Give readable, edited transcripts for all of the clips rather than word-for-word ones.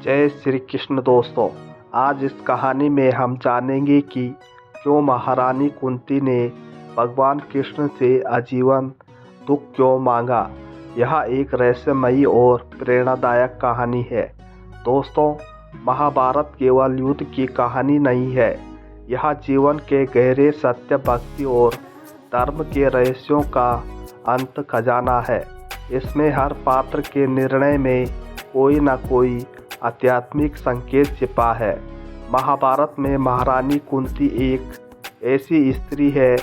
जय श्री कृष्ण दोस्तों। आज इस कहानी में हम जानेंगे कि क्यों महारानी कुंती ने भगवान कृष्ण से आजीवन दुख क्यों मांगा। यह एक रहस्यमयी और प्रेरणादायक कहानी है। दोस्तों, महाभारत केवल युद्ध की कहानी नहीं है, यह जीवन के गहरे सत्य, भक्ति और धर्म के रहस्यों का अंत खजाना है। इसमें हर पात्र के निर्णय में कोई न कोई आध्यात्मिक संकेत छिपा है। महाभारत में महारानी कुंती एक ऐसी स्त्री है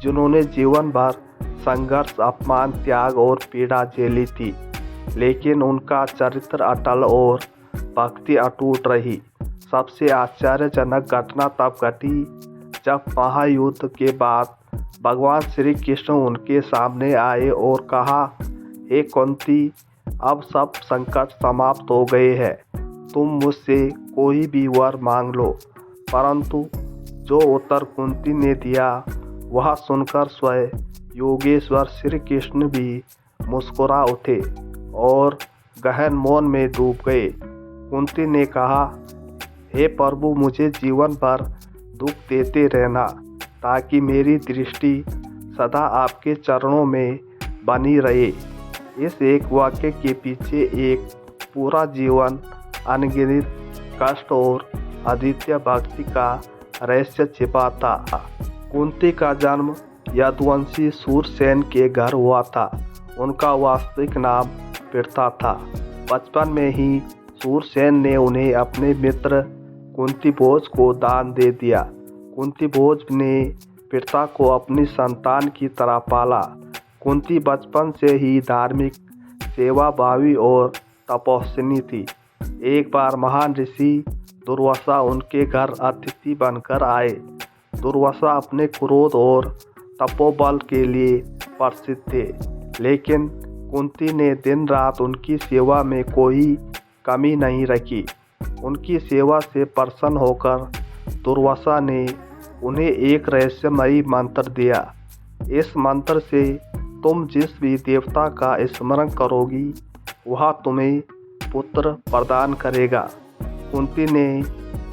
जिन्होंने जीवन भर संघर्ष, अपमान, त्याग और पीड़ा झेली थी, लेकिन उनका चरित्र अटल और भक्ति अटूट रही। सबसे आश्चर्यजनक घटना तब घटी जब महायुद्ध के बाद भगवान श्री कृष्ण उनके सामने आए और कहा, हे कुंती, अब सब संकट समाप्त हो गए हैं, तुम मुझसे कोई भी वर मांग लो। परंतु जो उत्तर कुंती ने दिया वह सुनकर स्वयं योगेश्वर श्री कृष्ण भी मुस्कुरा उठे और गहन मौन में डूब गए। कुंती ने कहा, हे प्रभु, मुझे जीवन भर दुख देते रहना ताकि मेरी दृष्टि सदा आपके चरणों में बनी रहे। इस एक वाक्य के पीछे एक पूरा जीवन, अनगिनत कष्ट और अद्वितीय भक्ति का रहस्य छिपा था। कुंती का जन्म यदुवंशी सूरसेन के घर हुआ था। उनका वास्तविक नाम पृथा था। बचपन में ही सूरसेन ने उन्हें अपने मित्र कुंती भोज को दान दे दिया। कुंती भोज ने पृथा को अपनी संतान की तरह पाला। कुंती बचपन से ही धार्मिक, सेवाभावी और तपस्विनी थी। एक बार महान ऋषि दुर्वासा उनके घर अतिथि बनकर आए। दुर्वासा अपने क्रोध और तपोबल के लिए प्रसिद्ध थे, लेकिन कुंती ने दिन रात उनकी सेवा में कोई कमी नहीं रखी। उनकी सेवा से प्रसन्न होकर दुर्वासा ने उन्हें एक रहस्यमयी मंत्र दिया। इस मंत्र से तुम जिस भी देवता का स्मरण करोगी वह तुम्हें पुत्र प्रदान करेगा। कुंती ने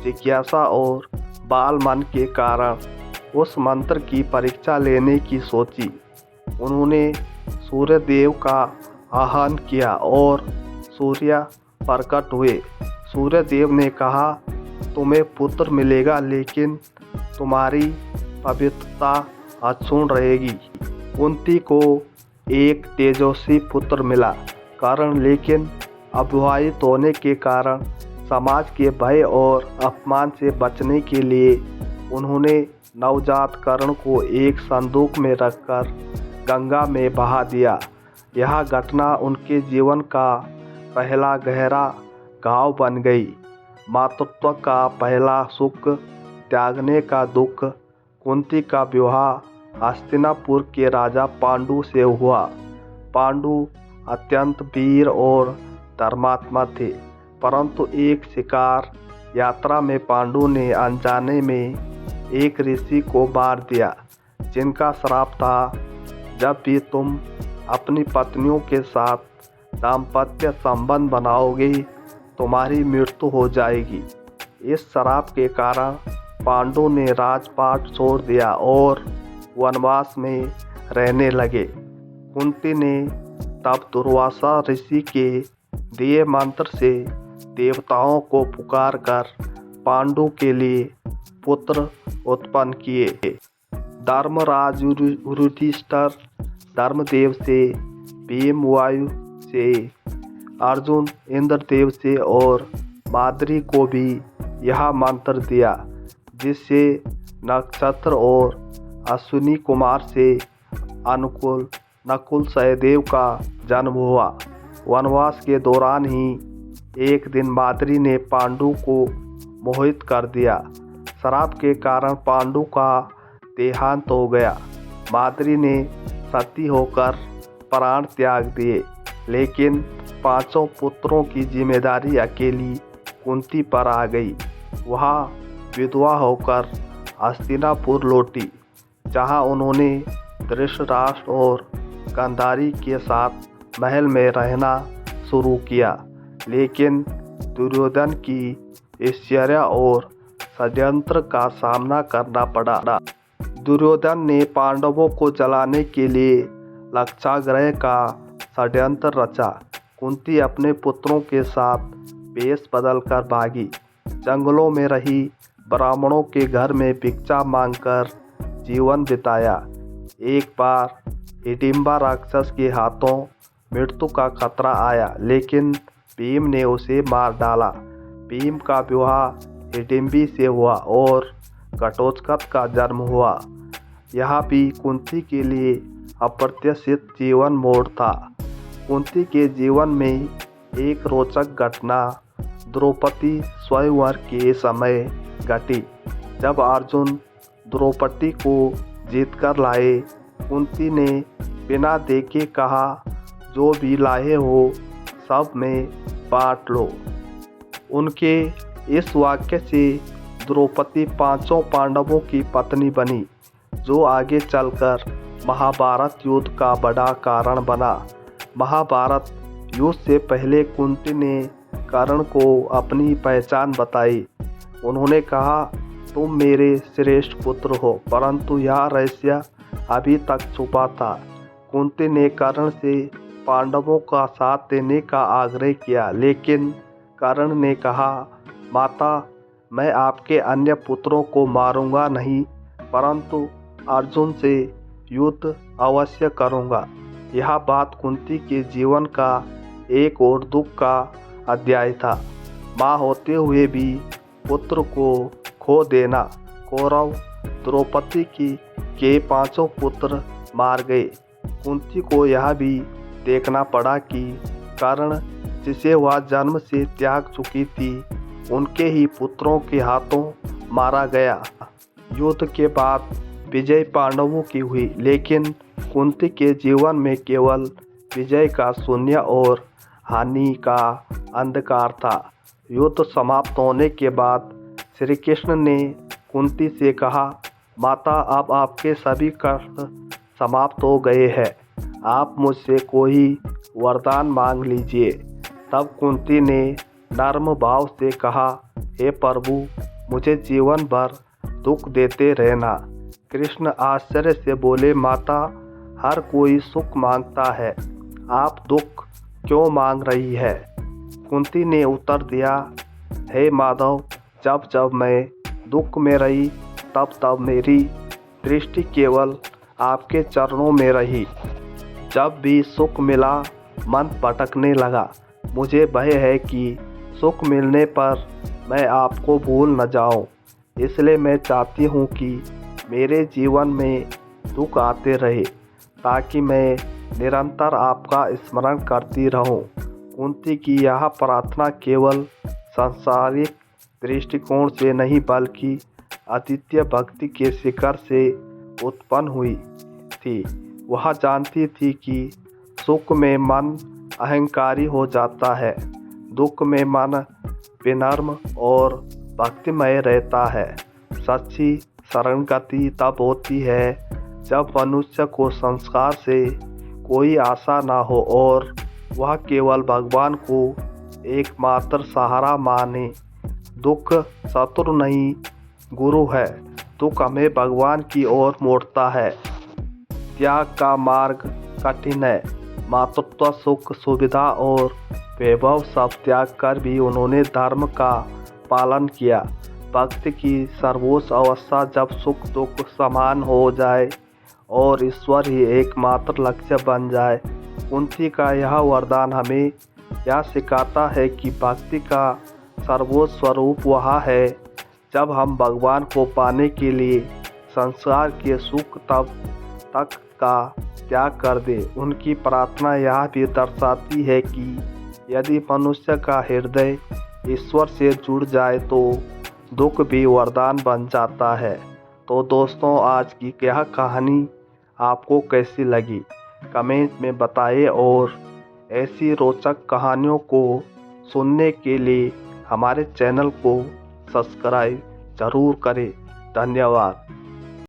जिज्ञासा और बाल मन के कारण उस मंत्र की परीक्षा लेने की सोची। उन्होंने सूर्य देव का आह्वान किया और सूर्य प्रकट हुए। सूर्य देव ने कहा, तुम्हें पुत्र मिलेगा, लेकिन तुम्हारी पवित्रता अक्षुण्ण रहेगी। कुंती को एक तेजस्वी पुत्र मिला, लेकिन अविवाहित होने के कारण समाज के भय और अपमान से बचने के लिए उन्होंने नवजात कर्ण को एक संदूक में रखकर गंगा में बहा दिया। यह घटना उनके जीवन का पहला गहरा घाव बन गई। मातृत्व का पहला सुख, त्यागने का दुख। कुंती का विवाह हस्तिनापुर के राजा पांडु से हुआ। पांडु अत्यंत वीर और धर्मात्मा थे, परंतु एक शिकार यात्रा में पांडु ने अनजाने में एक ऋषि को मार दिया, जिनका श्राप था, जब भी तुम अपनी पत्नियों के साथ दाम्पत्य संबंध बनाओगे तुम्हारी मृत्यु हो जाएगी। इस श्राप के कारण पांडु ने राजपाट छोड़ दिया और वनवास में रहने लगे। कुंती ने तब दुर्वासा ऋषि के दिए मंत्र से देवताओं को पुकार कर पांडु के लिए पुत्र उत्पन्न किए। धर्मराज युधिष्ठिर, धर्मदेव से, भीम वायु से, अर्जुन इंद्रदेव से और माद्री को भी यह मंत्र दिया, जिससे नक्षत्र और अश्विनी कुमार से अनुकूल नकुल सहदेव का जन्म हुआ। वनवास के दौरान ही एक दिन माद्री ने पांडु को मोहित कर दिया। श्राप के कारण पांडु का देहांत हो गया। माद्री ने सती होकर प्राण त्याग दिए, लेकिन पांचों पुत्रों की जिम्मेदारी अकेली कुंती पर आ गई। वह विधवा होकर हस्तिनापुर लौटी, जहां उन्होंने धृतराष्ट्र और गांधारी के साथ महल में रहना शुरू किया। लेकिन दुर्योधन की ऐश्वर्य और षड्यंत्र का सामना करना पड़ा। दुर्योधन ने पांडवों को जलाने के लिए लक्षाग्रह का षड्यंत्र रचा। कुंती अपने पुत्रों के साथ वेश बदलकर भागी, जंगलों में रही, ब्राह्मणों के घर में भिक्षा मांगकर जीवन बिताया। एक बार हिडिंबा राक्षस के हाथों मृत्यु का खतरा आया, लेकिन भीम ने उसे मार डाला। भीम का विवाह हिडिंबी से हुआ और घटोत्कच का जन्म हुआ। यह भी कुंती के लिए अप्रत्याशित जीवन मोड़ था। कुंती के जीवन में एक रोचक घटना द्रौपदी स्वयंवर के समय घटी। जब अर्जुन द्रौपदी को जीतकर लाए, कुंती ने बिना देखे कहा, जो भी लाए हो सब में बांट लो। उनके इस वाक्य से द्रौपदी 5 पांडवों की पत्नी बनी, जो आगे चलकर महाभारत युद्ध का बड़ा कारण बना। महाभारत युद्ध से पहले कुंती ने कर्ण को अपनी पहचान बताई। उन्होंने कहा, तुम मेरे श्रेष्ठ पुत्र हो, परंतु यह रहस्य अभी तक छुपा था। कुंती ने कर्ण से पांडवों का साथ देने का आग्रह किया, लेकिन कर्ण ने कहा, माता, मैं आपके अन्य पुत्रों को मारूंगा नहीं, परंतु अर्जुन से युद्ध अवश्य करूंगा। यह बात कुंती के जीवन का एक और दुख का अध्याय था। माँ होते हुए भी पुत्र को खो देना। कौरव द्रौपदी के 5 पुत्र मार गए। कुंती को यह भी देखना पड़ा कि कर्ण, जिसे वह जन्म से त्याग चुकी थी, उनके ही पुत्रों के हाथों मारा गया। युद्ध के बाद विजय पांडवों की हुई, लेकिन कुंती के जीवन में केवल विजय का शून्य और हानि का अंधकार था। युद्ध समाप्त होने के बाद श्री कृष्ण ने कुंती से कहा, माता, अब आपके सभी कष्ट समाप्त हो गए हैं, आप मुझसे कोई वरदान मांग लीजिए। तब कुंती ने नर्म भाव से कहा, हे प्रभु, मुझे जीवन भर दुख देते रहना। कृष्ण आश्चर्य से बोले, माता, हर कोई सुख मांगता है, आप दुख क्यों मांग रही है? कुंती ने उत्तर दिया, हे माधव, जब जब मैं दुख में रही, तब तब मेरी दृष्टि केवल आपके चरणों में रही। जब भी सुख मिला, मन भटकने लगा। मुझे भय है कि सुख मिलने पर मैं आपको भूल न जाऊं, इसलिए मैं चाहती हूं कि मेरे जीवन में दुख आते रहे, ताकि मैं निरंतर आपका स्मरण करती रहूं। कुंती की यह प्रार्थना केवल सांसारिक दृष्टिकोण से नहीं, बल्कि अद्वितीय भक्ति के शिखर से उत्पन्न हुई थी। वह जानती थी कि सुख में मन अहंकारी हो जाता है, दुख में मन विनम्र और भक्तिमय रहता है। सच्ची शरणगति तब होती है जब मनुष्य को संसार से कोई आशा ना हो और वह केवल भगवान को एकमात्र सहारा माने। दुख शत्रु नहीं, गुरु है। दुख हमें भगवान की ओर मोड़ता है। त्याग का मार्ग कठिन है। मातृत्व, सुख, सुविधा और वैभव सब त्याग कर भी उन्होंने धर्म का पालन किया। भक्ति की सर्वोच्च अवस्था जब सुख दुख समान हो जाए और ईश्वर ही एकमात्र लक्ष्य बन जाए। कुंती का यह वरदान हमें यह सिखाता है कि भक्ति का सर्वोच्च स्वरूप वह है जब हम भगवान को पाने के लिए संसार के सुख तक का त्याग कर दे। उनकी प्रार्थना यह भी दर्शाती है कि यदि मनुष्य का हृदय ईश्वर से जुड़ जाए तो दुख भी वरदान बन जाता है। तो दोस्तों, आज की यह कहानी आपको कैसी लगी कमेंट में बताएं और ऐसी रोचक कहानियों को सुनने के लिए हमारे चैनल को सब्सक्राइब जरूर करें। धन्यवाद।